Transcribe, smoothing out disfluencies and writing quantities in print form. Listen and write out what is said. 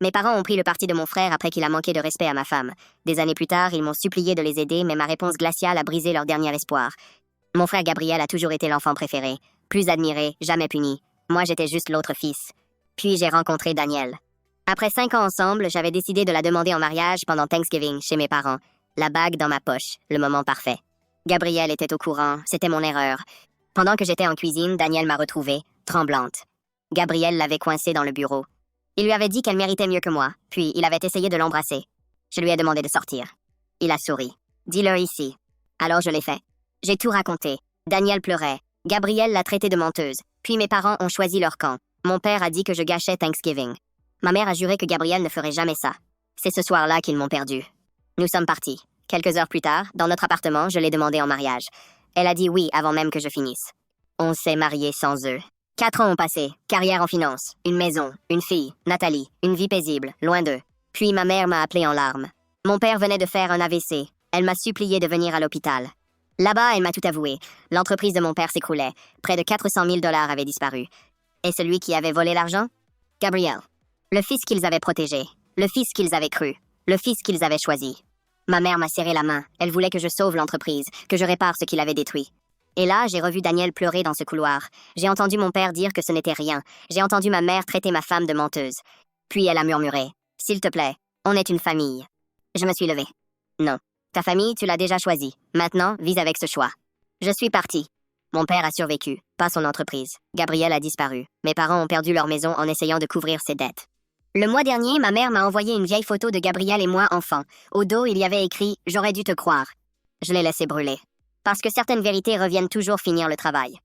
Mes parents ont pris le parti de mon frère après qu'il a manqué de respect à ma femme. Des années plus tard, ils m'ont supplié de les aider, mais ma réponse glaciale a brisé leur dernier espoir. Mon frère Gabriel a toujours été l'enfant préféré. Plus admiré, jamais puni. Moi, j'étais juste l'autre fils. Puis j'ai rencontré Danielle. Après 5 ans ensemble, j'avais décidé de la demander en mariage pendant Thanksgiving chez mes parents. La bague dans ma poche, le moment parfait. Gabrielle était au courant, c'était mon erreur. Pendant que j'étais en cuisine, Danielle m'a retrouvée, tremblante. Gabrielle l'avait coincée dans le bureau. Il lui avait dit qu'elle méritait mieux que moi, puis il avait essayé de l'embrasser. Je lui ai demandé de sortir. Il a souri. « Dis-le ici. » Alors je l'ai fait. J'ai tout raconté. Danielle pleurait. Gabrielle l'a traitée de menteuse. Puis mes parents ont choisi leur camp. Mon père a dit que je gâchais Thanksgiving. Ma mère a juré que Gabrielle ne ferait jamais ça. C'est ce soir-là qu'ils m'ont perdu. Nous sommes partis. Quelques heures plus tard, dans notre appartement, je l'ai demandé en mariage. Elle a dit oui avant même que je finisse. On s'est mariés sans eux. 4 ans ont passé, carrière en finance, une maison, une fille, Nathalie, une vie paisible, loin d'eux. Puis ma mère m'a appelé en larmes. Mon père venait de faire un AVC. Elle m'a supplié de venir à l'hôpital. Là-bas, elle m'a tout avoué. L'entreprise de mon père s'écroulait. Près de 400 000 $ avaient disparu. Et celui qui avait volé l'argent? Gabriel. Le fils qu'ils avaient protégé. Le fils qu'ils avaient cru. Le fils qu'ils avaient choisi. Ma mère m'a serré la main. Elle voulait que je sauve l'entreprise, que je répare ce qu'il avait détruit. Et là, j'ai revu Danielle pleurer dans ce couloir. J'ai entendu mon père dire que ce n'était rien. J'ai entendu ma mère traiter ma femme de menteuse. Puis elle a murmuré. « S'il te plaît, on est une famille. » Je me suis levée. « Non. Ta famille, tu l'as déjà choisie. Maintenant, vis avec ce choix. » Je suis partie. Mon père a survécu, pas son entreprise. Gabriel a disparu. Mes parents ont perdu leur maison en essayant de couvrir ses dettes. Le mois dernier, ma mère m'a envoyé une vieille photo de Gabriel et moi enfants. Au dos, il y avait écrit « J'aurais dû te croire ». Je l'ai laissé brûler. Parce que certaines vérités reviennent toujours finir le travail.